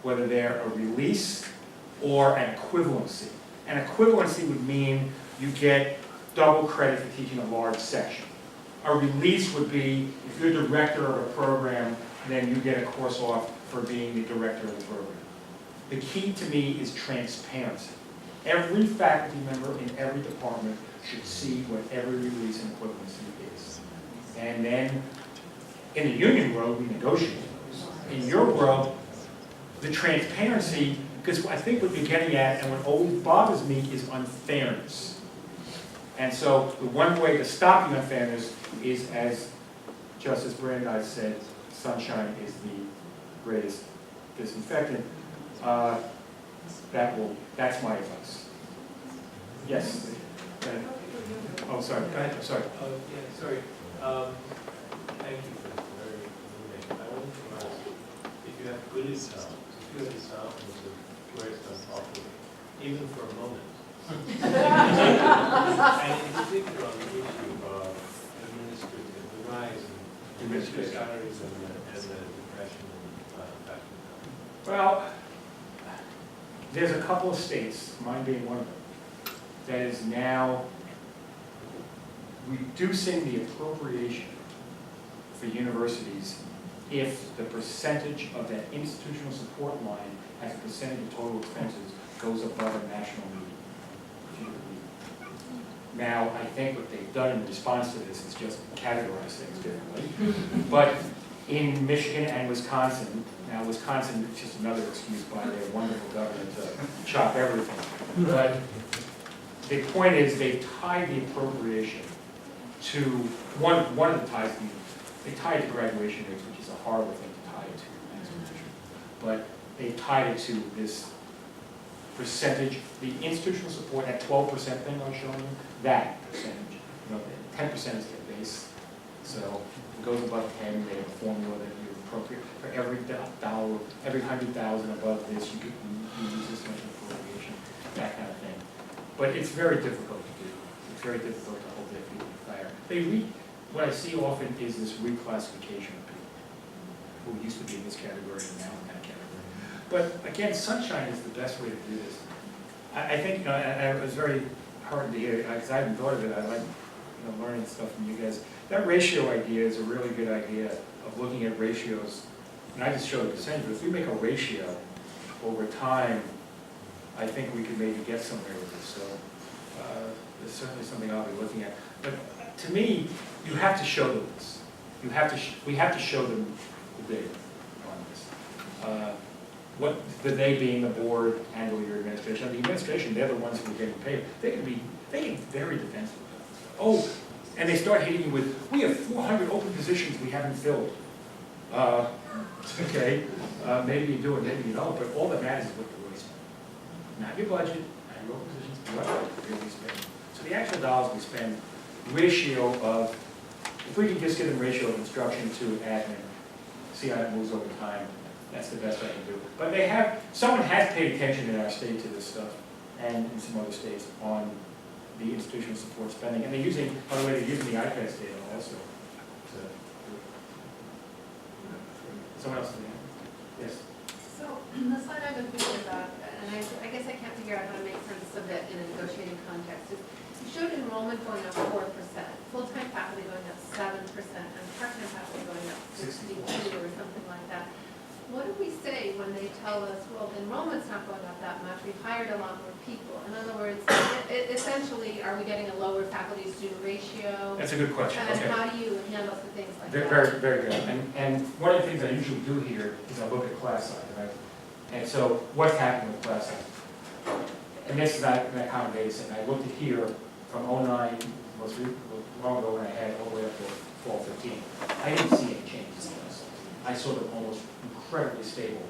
whether they're a release or an equivalency. An equivalency would mean you get double credit for teaching a large section. A release would be, if you're director of a program, then you get a course off for being the director of the program. The key to me is transparency. Every faculty member in every department should see what every release and equivalency is. And then, in the union world, we negotiate those. In your world, the transparency, because I think what you're getting at, and what always bothers me, is unfairness. And so, the one way to stop the unfairness is, as Justice Brandeis said, sunshine is the greatest disinfectant. That's my advice. Yes? Oh, sorry. Go ahead. Sorry. Yeah, sorry. Thank you for this very moving. I wanted to ask if you have good examples, if you have examples of where it's done properly, even for a moment. And in particular on the issue of administrative, the rise in administrative salaries and the depression and faculty. Well, there's a couple of states, mine being one of them, that is now reducing the appropriation for universities if the percentage of that institutional support line as a percentage of total expenses goes above a national median. Now, I think what they've done in response to this is just categorize things differently. But in Michigan and Wisconsin, now Wisconsin is just another excuse by their wonderful government to chop everything. But the point is they've tied the appropriation to, one of the ties, they tied it to graduation rates, which is a horrible thing to tie it to an institution. But they tied it to this percentage, the institutional support, that 12% thing I was showing you, that percentage. 10% is their base. So if it goes above 10, they have a formula that you appropriate. For every dollar, every 100,000 above this, you use this much appropriation, that kind of thing. But it's very difficult to do. It's very difficult to hold their feet to the fire. What I see often is this reclassification of people who used to be in this category and now in that category. But again, sunshine is the best way to do this. I think, I was very heartened to hear, because I hadn't thought of it. I like learning stuff from you guys. That ratio idea is a really good idea of looking at ratios. And I just showed a percentage, but if we make a ratio over time, I think we could maybe get somewhere with this. So there's certainly something I'll be looking at. But to me, you have to show them this. We have to show them the data on this. What the they being the board and or your administration. And the administration, they're the ones who are getting paid. They can get very defensive. Oh, and they start hitting you with, we have 400 open positions we haven't filled. Okay, maybe you do it, maybe you don't, but all that matters is what you really spend. Not your budget, not your open positions, what you really spend. So the actual dollars we spend, ratio of, if we can just get a ratio of instruction to admin, see how it moves over time, that's the best I can do. But someone has paid attention in our state to this stuff, and in some other states, on the institutional support spending. And they're using, by the way, they're using the IPES data also. Someone else in there? Yes? So, the slide I've been thinking about, and I guess I can't figure out how to make sense of it in a negotiating context, is you showed enrollment going up 4%, full-time faculty going up 7%, and part-time faculty going up 62 or something like that. What do we say when they tell us, well, enrollment's not going up that much, we've hired a lot more people? In other words, essentially, are we getting a lower faculty-student ratio? That's a good question. And okay. how do you handle some things like Very, that? very good. And one of the things I usually do here is I look at class size, right? And so what's happening with class size? And this is not that common data set. I looked at here from 09, most long ago when I had all the way up to fall 15. I didn't see any changes in class size. I saw them almost incredibly stable.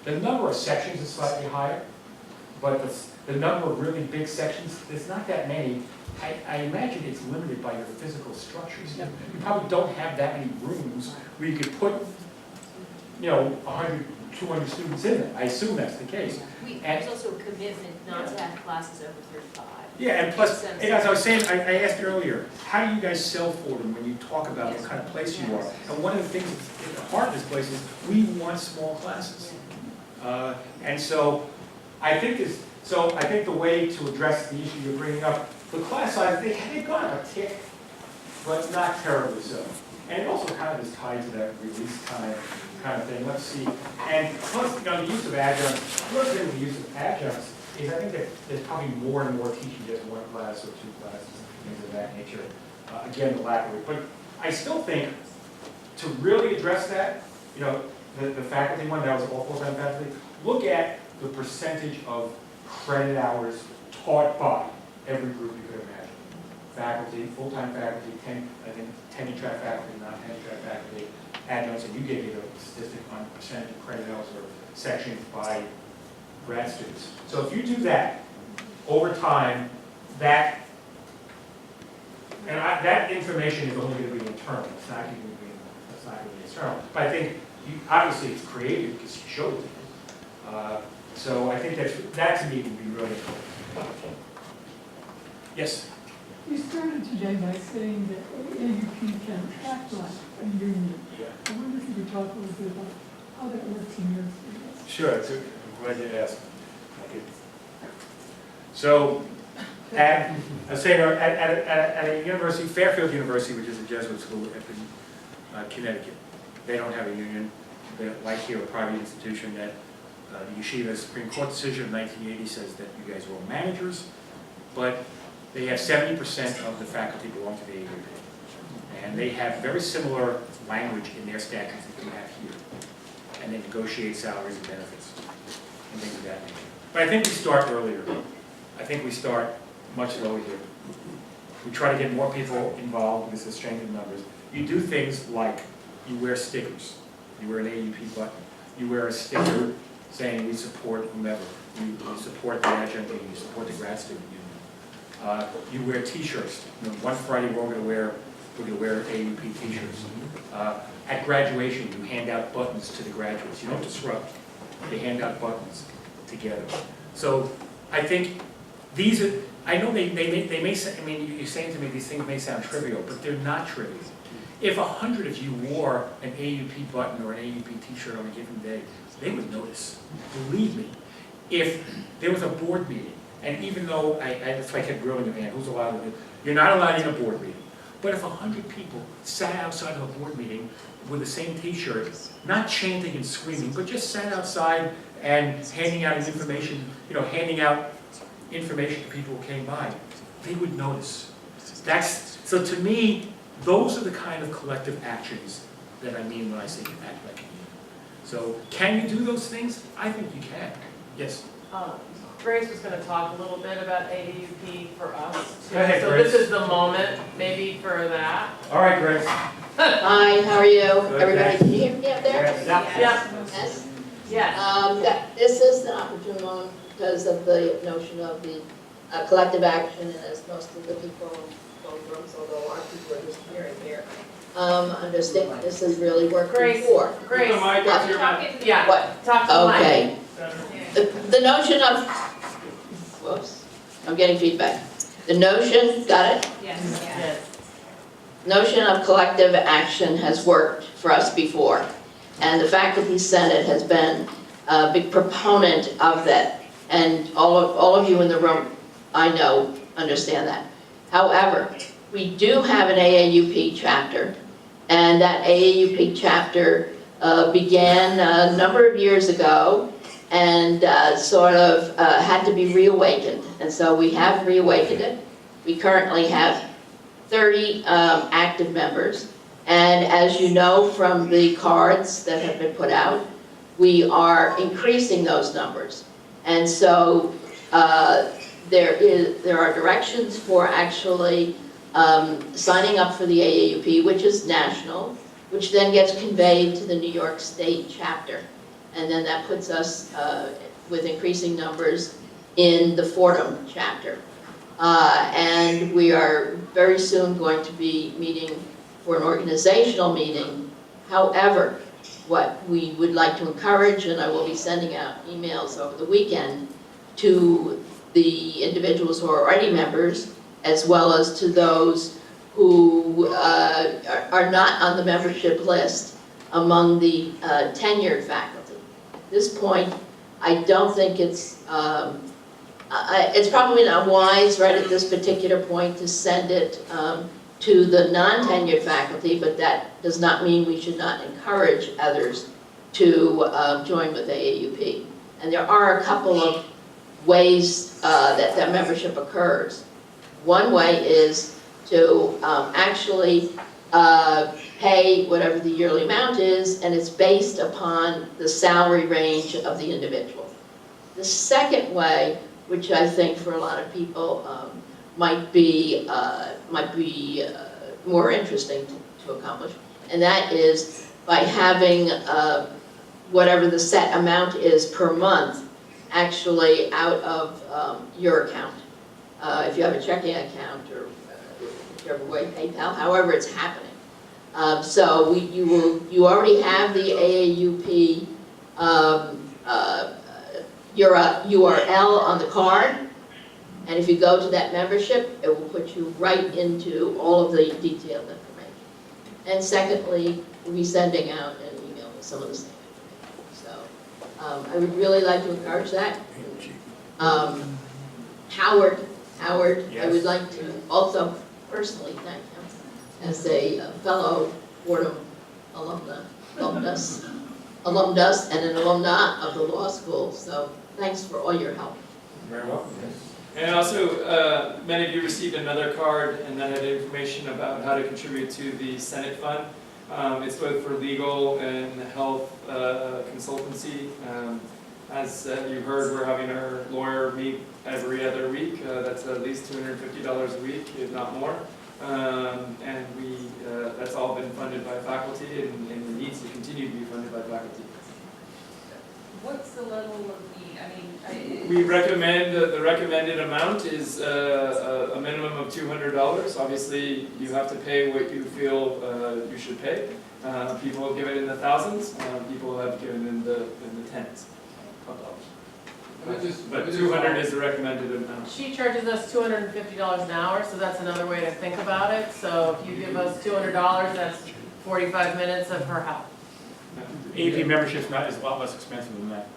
The number of sections is slightly higher, but the number of really big sections, there's not that many. I imagine it's limited by your physical structures. You probably don't have that many rooms where you could put, 100, 200 students in it. I assume that's the case. There's also a commitment not to have classes over 35. Yeah, and plus, and as I was saying, I asked earlier, how do you guys sell Fordham when you talk about what kind of place you are? And one of the things at the heart of this place is we want small classes. And so I think the way to address the issue you're bringing up, the class size, they've gone up a tick, but not terribly so. And it also kind of is tied to that release time kind of thing. Let's see. And plus, the use of adjuncts, one thing with the use of adjuncts is I think that there's probably more and more teaching just one class or two classes, things of that nature. Again, the lack of it. But I still think to really address that, the faculty one, that was all full-time faculty, look at the percentage of credit hours taught by every group you could imagine. Faculty, full-time faculty, tenure-track faculty, non-tenure-track faculty, adjuncts, and you gave me the statistic on percentage of credit hours or sections by grad students. So if you do that over time, that information is only going to be internal. It's not going to be external. But I think obviously it's creative because you showed it. So I think that to me would be really important. Yes. You started today by saying that AAUP can act like a union. Yeah. I wonder if you could talk a little bit about how that works in your experience. Sure. I'm glad you asked. So, at a university, Fairfield University, which is a Jesuit school up in Connecticut, they don't have a union. They're like here, a private institution that the Yeshiva Supreme Court decision of 1980 says that you guys are all managers, but they have 70% of the faculty belong to the AAUP. And they have very similar language in their statutes that we have here. And they negotiate salaries and benefits and things of that nature. But I think we start earlier. I think we start much lower here. We try to get more people involved with the strength in numbers. You do things like you wear stickers. You wear an AAUP button. You wear a sticker saying we support whomever. You support the adjunct union. You support the grad student union. You wear T-shirts. One Friday we're going to wear AAUP T-shirts. At graduation, you hand out buttons to the graduates. You don't disrupt. They hand out buttons together. So I think these are. I know they may say. I mean, you're saying to me these things may sound trivial, but they're not trivial. If 100 of you wore an AAUP button or an AAUP T-shirt on a given day, they would notice. Believe me. If there was a board meeting. And even though that's why I kept grilling the man, who's allowed to do? You're not allowed in a board meeting. But if 100 people sat outside of a board meeting with the same T-shirt, not chanting and screaming, but just sat outside and handing out information, handing out information to people who came by, they would notice. So to me, those are the kind of collective actions that I mean when I say act like a union. So can you do those things? I think you can. Yes. Grace was going to talk a little bit about AAUP for us too. Go ahead, so Grace. This is the moment maybe for that. All right, Grace. Hi, how are you? Good, Everybody, thanks. can you hear me up there? Yeah. Yes? Yes. This is an opportune moment because of the notion of the collective action, and as most of the people in both rooms, although a lot of people are just hearing here, understand this is really working Grace. for. Grace. Yeah. What? Talk to the mic. Okay. The notion of, whoops, I'm getting feedback. The notion, got it? Yes. Notion of collective action has worked for us before, and the Faculty Senate has been a big proponent of that, and all of you in the room, I know, understand that. However, we do have an AAUP chapter, and that AAUP chapter began a number of years ago, and sort of had to be reawakened. And so we have reawakened it. We currently have 30 active members. And as you know from the cards that have been put out, we are increasing those numbers. And so there are directions for actually signing up for the AAUP, which is national, which then gets conveyed to the New York State chapter. And then that puts us with increasing numbers in the Fordham chapter. And we are very soon going to be meeting for an organizational meeting. However, what we would like to encourage, and I will be sending out emails over the weekend to the individuals who are already members, as well as to those who are not on the membership list among the tenured faculty. At this point, I don't think it's probably not wise right at this particular point to send it to the non-tenured faculty, but that does not mean we should not encourage others to join with AAUP. And there are a couple of ways that membership occurs. One way is to actually pay whatever the yearly amount is, and it's based upon the salary range of the individual. The second way, which I think for a lot of people might be more interesting to accomplish, and that is by having whatever the set amount is per month actually out of your account. If you have a checking account or whichever way, PayPal, however it's happening. So you already have the AAUP URL on the card, and if you go to that membership, it will put you right into all of the detailed information. And secondly, we'll be sending out an email with some of the same information. So I would really like to encourage that. Howard, I would like to also personally thank him as a fellow Fordham alumnus and an alumna of the law school. So thanks for all your help. Very welcome. And also, many of you received another card and that had information about how to contribute to the Senate Fund. It's both for legal and health consultancy. As you heard, we're having our lawyer meet every other week. That's at least $250 a week, if not more. And that's all been funded by faculty and it needs to continue to be funded by faculty. What's the level of need? I mean, We recommend, the recommended amount is a minimum of $200. Obviously, you have to pay what you feel you should pay. People have given in the thousands, people have given in the tens of dollars. But 200 is the recommended amount. She charges us $250 an hour, so that's another way to think about it. So if you give us $200, that's 45 minutes of her help. AP membership's is a lot less expensive than that.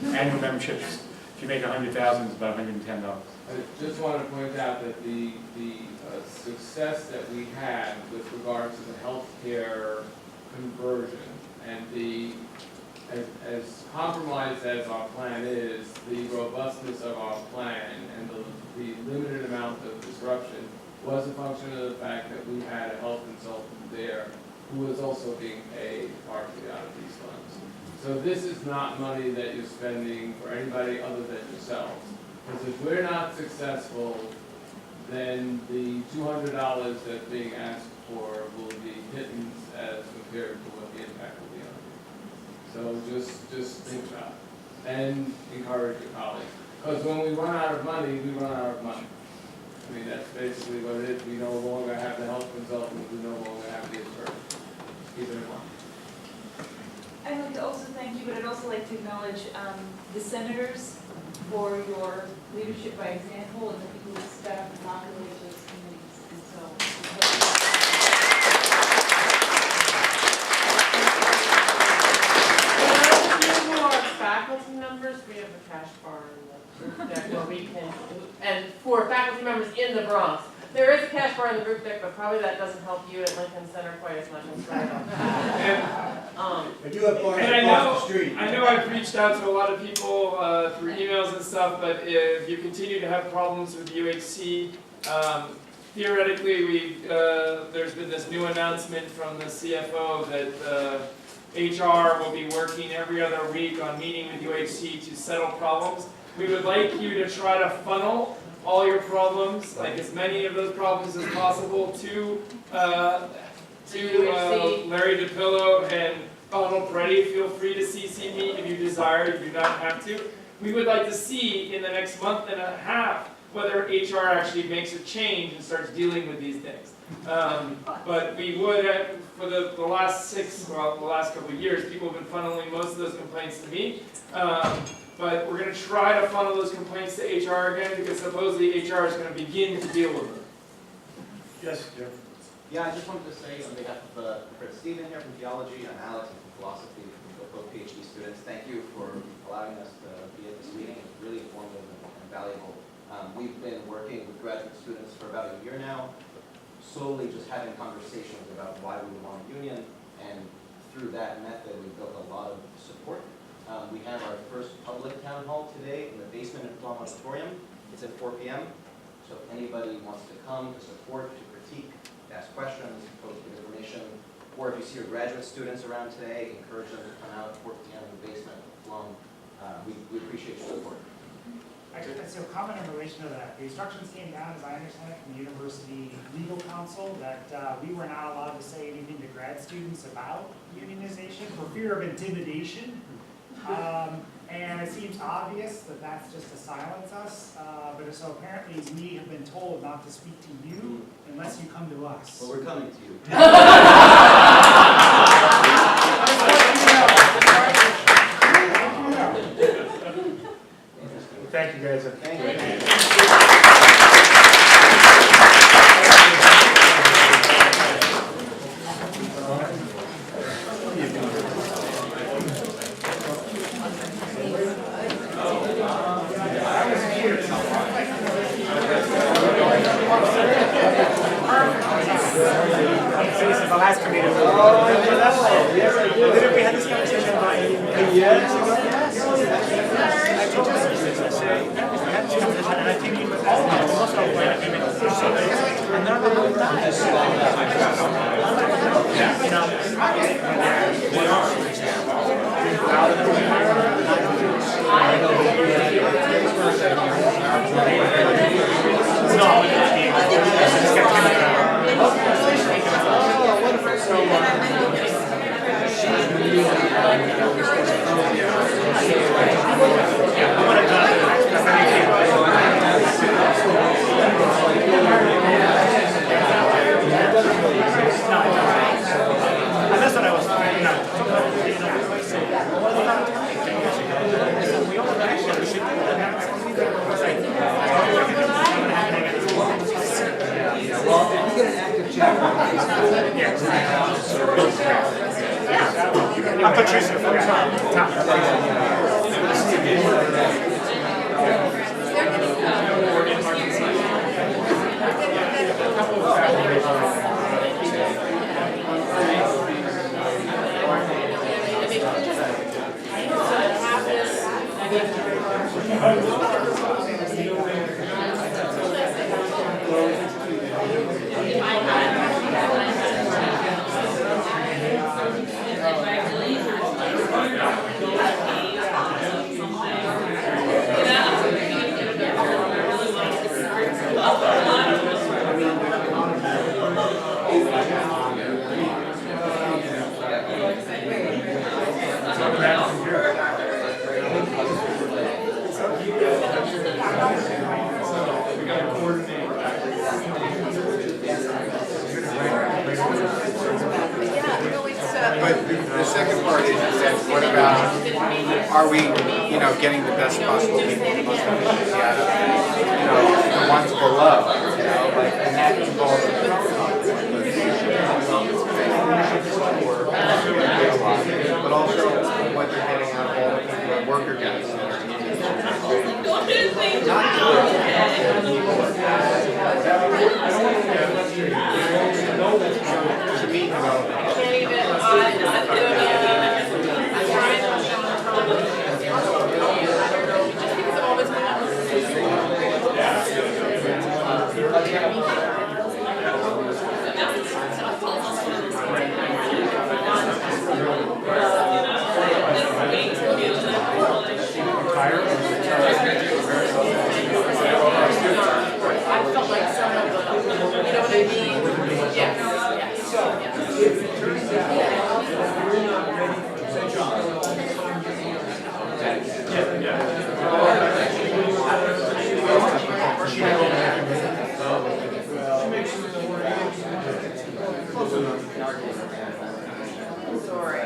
Annual memberships, if you make 100,000, it's about $110. I just want to point out that the success that we had with regards to the healthcare conversion and as compromised as our plan is, the robustness of our plan and the limited amount of disruption was a function of the fact that we had a health consultant there who was also being paid partly out of these funds. So this is not money that you're spending for anybody other than yourselves. Because if we're not successful, then the $200 that's being asked for will be pittance as compared to what the impact will be on you. So just think about it and encourage your colleagues. Because when we run out of money, we run out of money. I mean, that's basically what it is. We no longer have the health consultant, we no longer have the attorney. Keep it in mind. I'd like to also thank you, but I'd also like to acknowledge the senators for your leadership by example and the people who staff and populate those committees. And so, For our faculty members, we have a cash bar in the roof deck where we can, and for faculty members in the Bronx, there is a cash bar in the roof deck, but probably that doesn't help you at Lincoln Center quite as much as But you have bars And across the street. I know I've reached out to a lot of people through emails and stuff, but if you continue to have problems with UHC, theoretically there's been this new announcement from the CFO that HR will be working every other week on meeting with UHC to settle problems. We would like you to try to funnel all your problems, like as many of those problems as possible, to Larry DiPillo and Donald Peretti. Feel free to CC me if you desire, you do not have to. We would like to see in the next month and a half whether HR actually makes a change and starts dealing with these things. But we would, for the last the last couple of years, people have been funneling most of those complaints to me. But we're going to try to funnel those complaints to HR again because supposedly HR is going to begin to deal with them. Yes, Jeff. Yeah, I just wanted to say on behalf of Stephen here from theology and Alex from philosophy from both PhD students. Thank you for allowing us to be at this meeting. It's really informative and valuable. We've been working with graduate students for about a year now, solely just having conversations about why we want a union, and through that method, we've built a lot of support. We have our first public town hall today in the basement of Fordham Auditorium. It's at 4 p.m. So if anybody wants to come to support, to critique, to ask questions, post good information, or if you see your graduate students around today, encourage them to come out at 4 p.m. in the basement of Fordham. We appreciate your support. Actually, so comment in relation to that. The instructions came down, as I understand it, from the university legal counsel that we were not allowed to say anything to grad students about unionization for fear of intimidation. And it seems obvious that that's just to silence us. But so apparently we have been told not to speak to you unless you come to us. Well, we're coming to you. Thank you, guys. Thank you. This is the last committee. Didn't we have this conversation about a year ago? And I think it was also and none of them that's what I was thinking. I'm Patricia from But the second part is that what about, are we, getting the best possible people, the most efficiency out of, the ones below, and that involves but also what they're getting out of all the people at worker guys that are I felt like someone, you know what I mean? Yes. Sorry.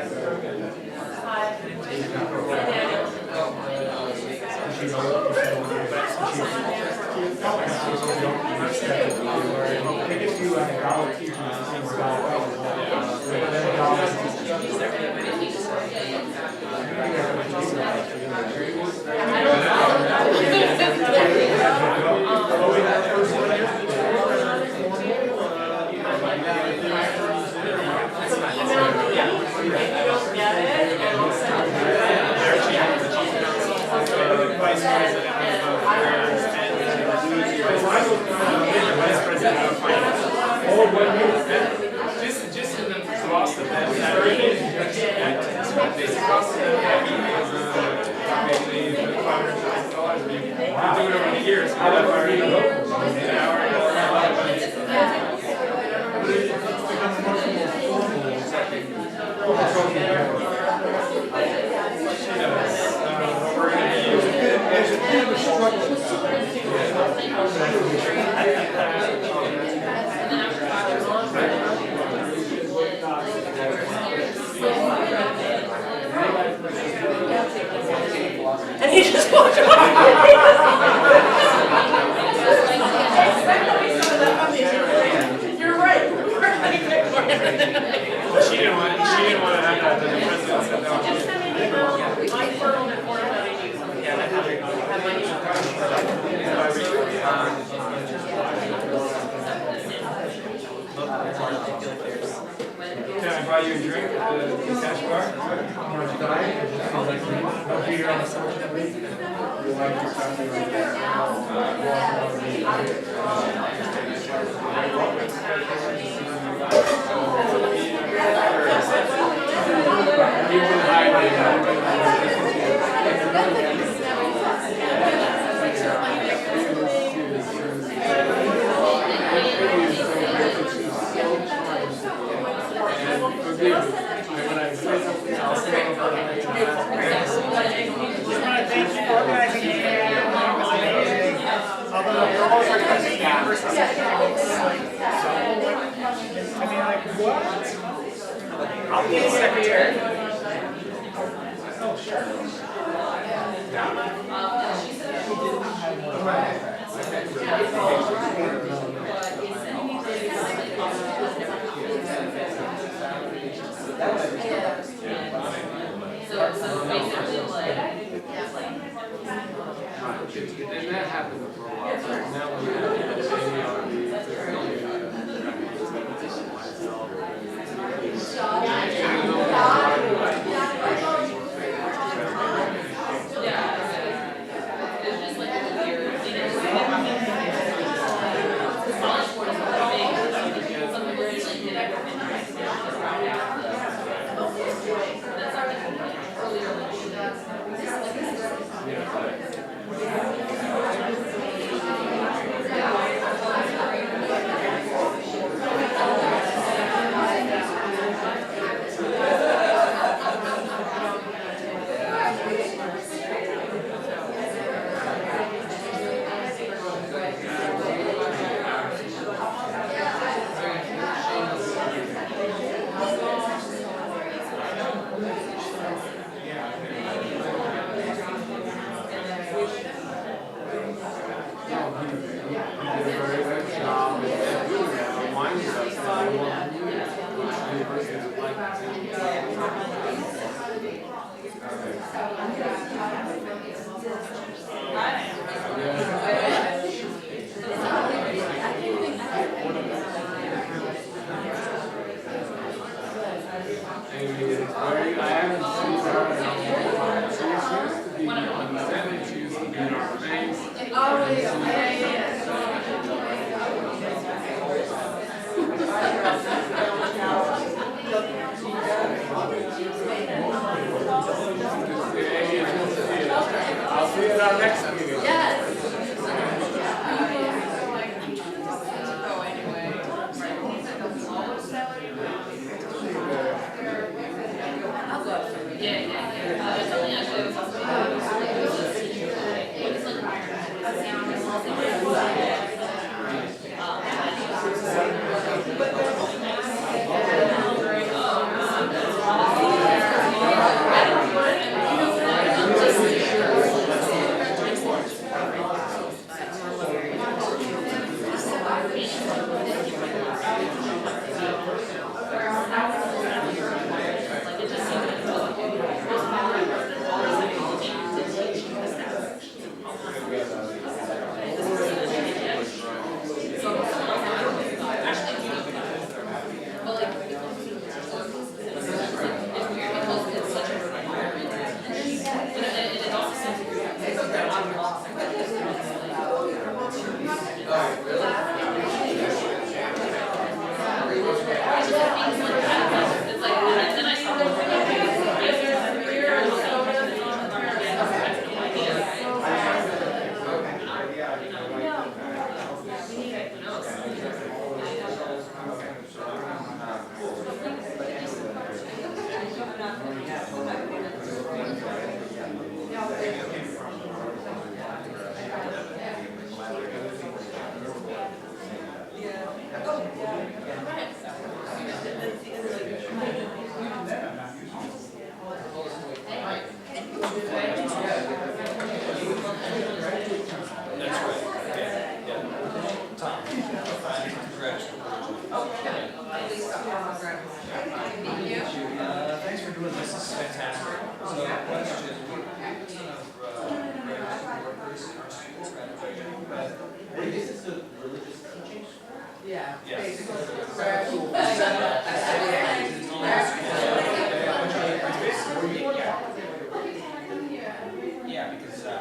Vice President of Affairs and Vice President of Finance. Just in the cost of that, basic cost of that meeting is basically $500,000. We do it over the years. We have our an hour and we're going to be using And he just walked away. You're right. She didn't want to have that. The president said no. My firm and board that I use. Yeah, I have my Can I buy you a drink at the cash bar? I'll be the secretary. Oh, sure. And that happened for a while, so now we have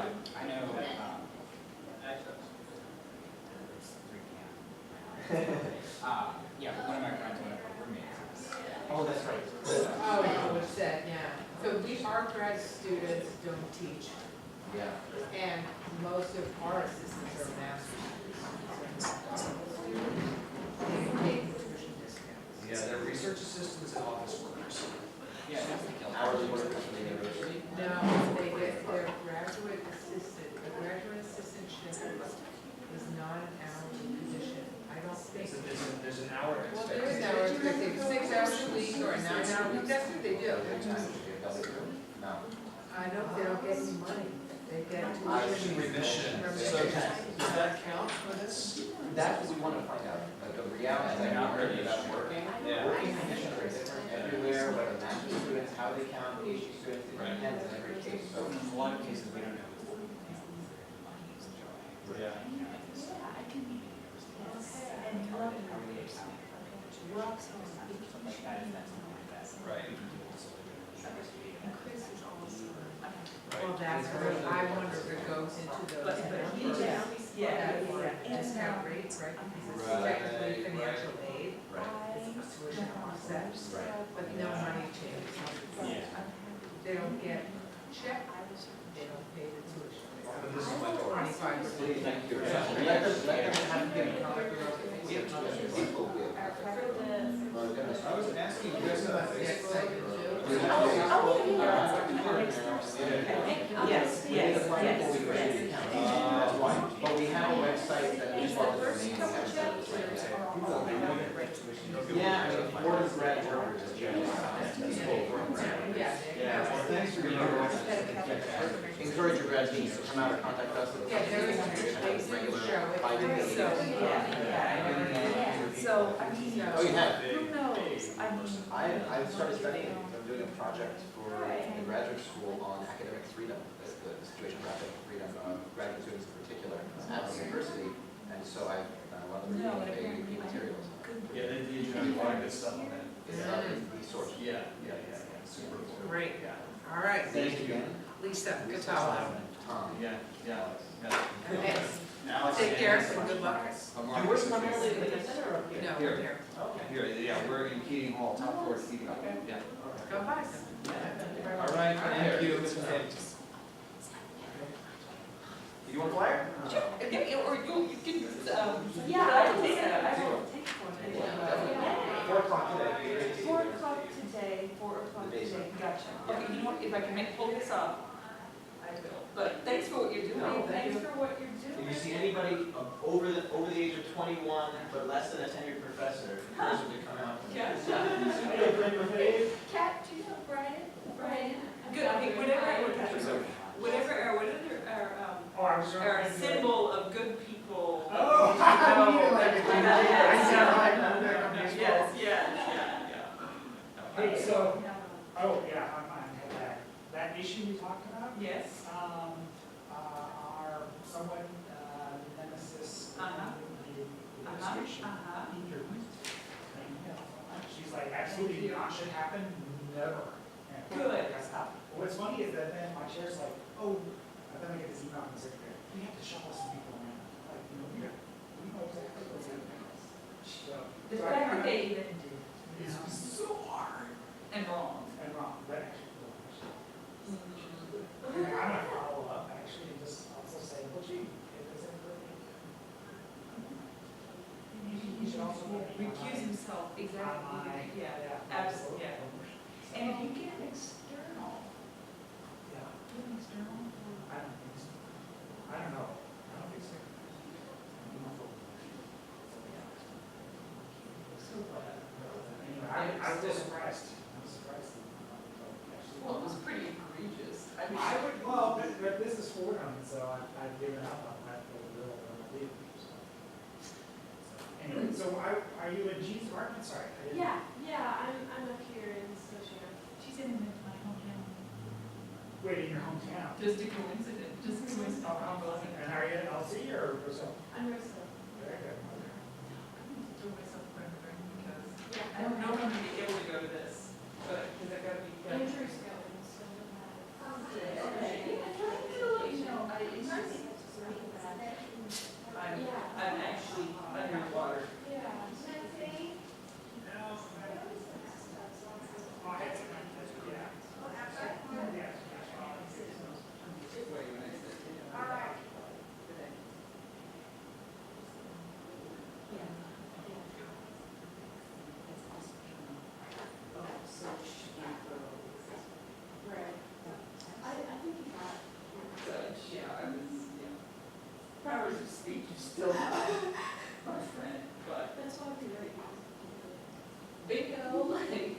I know, yeah, one of my friends, one of our roommates. Oh, that's right. Oh, yeah, what's that, yeah. So our grad students don't teach, Yeah. and most of our assistants are master's students. They pay tuition discounts. Yeah, they're research assistants and office workers. Yeah. Hourly workers from the university. No, they get their graduate assistant, the graduate assistantship is not an hourly position. I don't think. There's an hour Well, there is hours, but they 6 hours a week or a 9-hour week, that's what they do. No. I don't, they don't get any money, they get tuition. Remission. From So the- does that count for this? That's what we want to find out. Like the reality is not really about working. Working conditions are different everywhere, whether master's students, how they count, PhD students, it depends in every case. So In a lot of cases, we don't know. yeah. Right. Well, that's where I wonder if it goes into those numbers. Discount rates, right, because it's technically financial aid, it's tuition offsets, but no money changes. They don't get check, they don't pay the tuition. This is my door. 25%. Thank you. Let them have to get a product. We have tons of people with. Oh, goodness. I was asking you guys about Yes, this. I do. Yes, yes, But we have a website that is part of the main website. Yeah, I mean, Fordham grad workers is generally. Yeah, well, thanks for your work. Encourage your grad students to come out and contact us. Yeah, there is a Regular show, bi-weekly meetings. So, I mean, Oh, you have? who knows? I mean, I started studying, I'm doing a project for the graduate school on academic freedom, the situation of academic freedom of graduate students in particular at the university. And so I've done a lot of reading of AUP materials. Yeah, they do a lot of good stuff on that. It's another resource. Yeah, super cool. Great. Yeah. All right, Thank you again. Lisa, good talk. Tom. Yeah. Okay, Alex. take care, and good luck. You work primarily in the center or here? No, Here. here, Here, yeah, we're in Keating Hall, top floor Keating Hall. Yeah. go by. All right, thank you. You want a flyer? or you can, Yeah, I will take it, I will take one. 4 o'clock today. 4 o'clock today, 4 o'clock today, gotcha. Okay, you know what, if I can pull this off, I will. But thanks for what you're doing, No, thank thanks you. for what you're If doing. you see anybody over the age of 21, but less than a tenured professor, encourage them to come out. Yeah. Kat, do you know Brian? Good, okay, whatever our, Oh, I was our going to. symbol of good people. Oh. Yes, yeah. Hey, so, oh, yeah, I'm fine, that issue we talked about, Yes. are somewhat nemesis in the administration. She's like, absolutely not should happen, never. Good. What's funny is that then my chair's like, oh, and then I get this email from the secretary, we have to shuffle some people around. Like, we know exactly what's happening. So The I fact that kinda- they even did It's so hard and wrong. and wrong, but actually. I'm gonna follow up actually and just also say, well, gee, if there's anything. He should also. Recuse himself, exactly, yeah, absolutely, yeah. And if you get an external, Yeah, do an external. I don't think so. I don't know. I don't think so. Anyway, I was just surprised. I was surprised. Well, it was pretty egregious. I mean, I would, well, but this is Fordham, so I've given up on that for a little bit. Anyway, so are you in G's apartment? Sorry. I didn't- I'm up here in Scotia. she's in my hometown. Wait, in your hometown? Just a coincidence, just a coincidence. And are you in LC or Brazil? I'm Russell. Very good. Do myself friend because Yeah. I don't know when I'm gonna be able to go to this, but, because I gotta be. Andrew's going, so. Okay, I thought I was gonna let you know, I speech is still high, my friend, but That's why we write. bingo, like.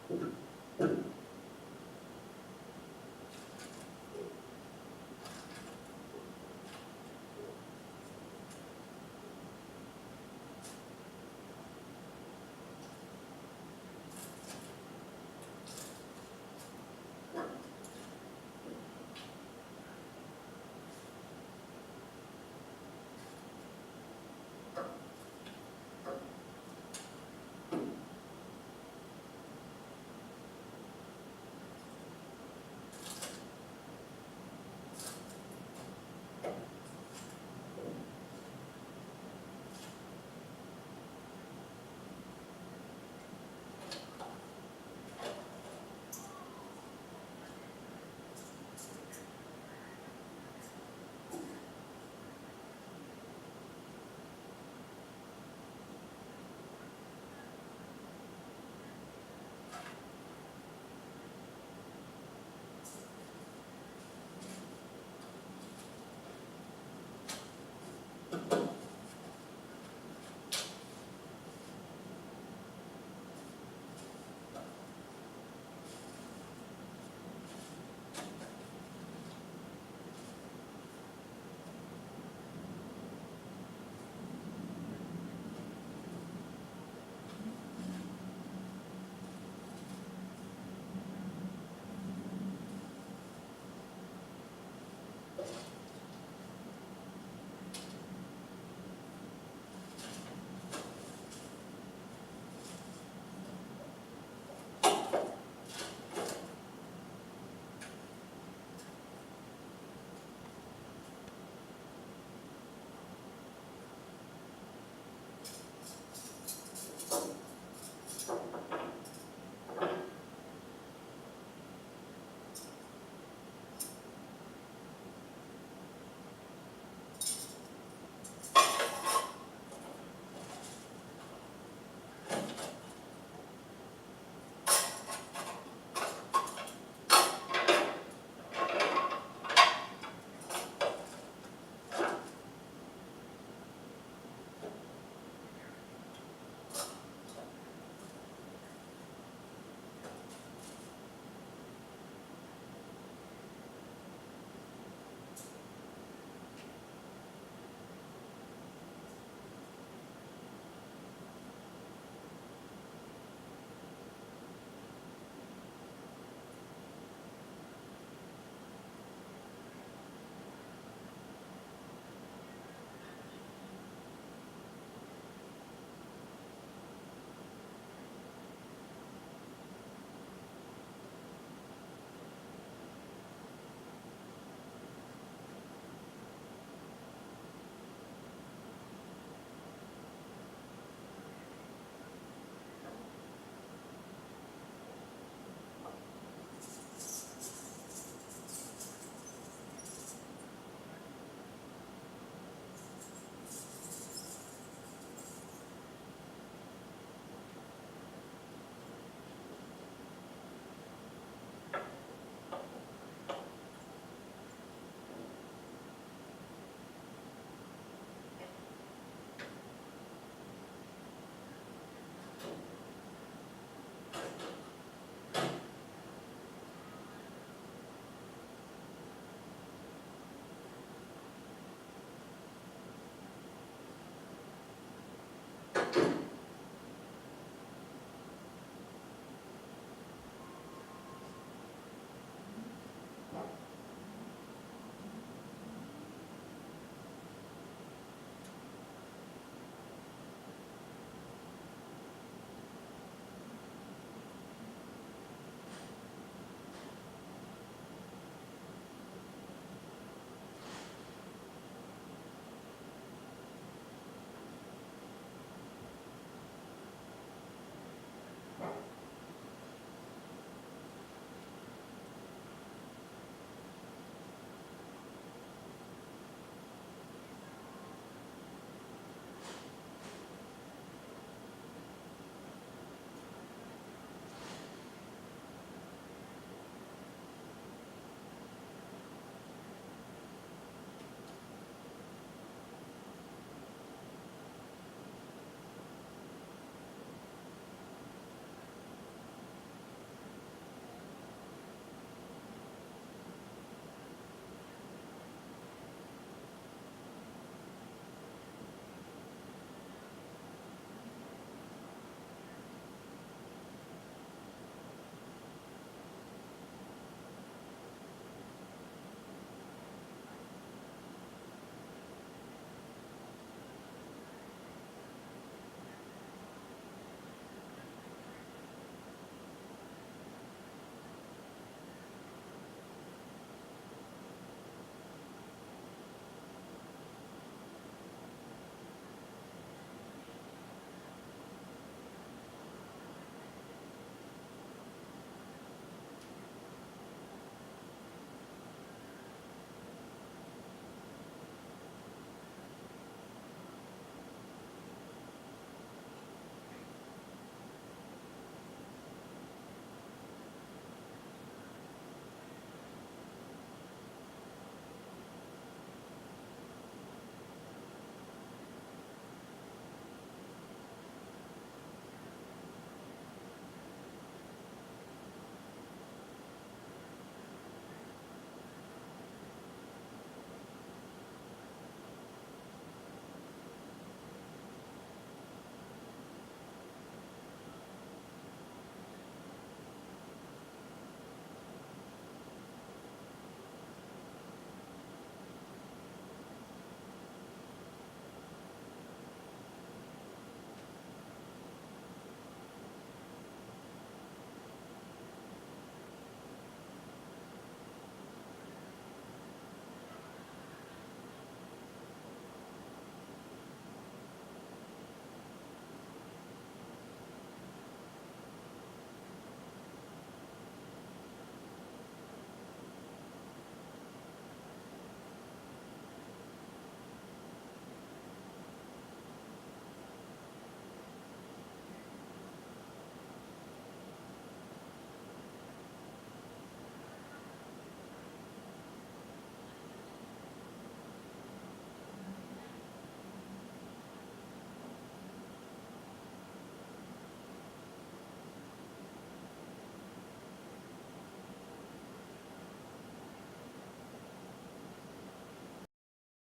Thank you.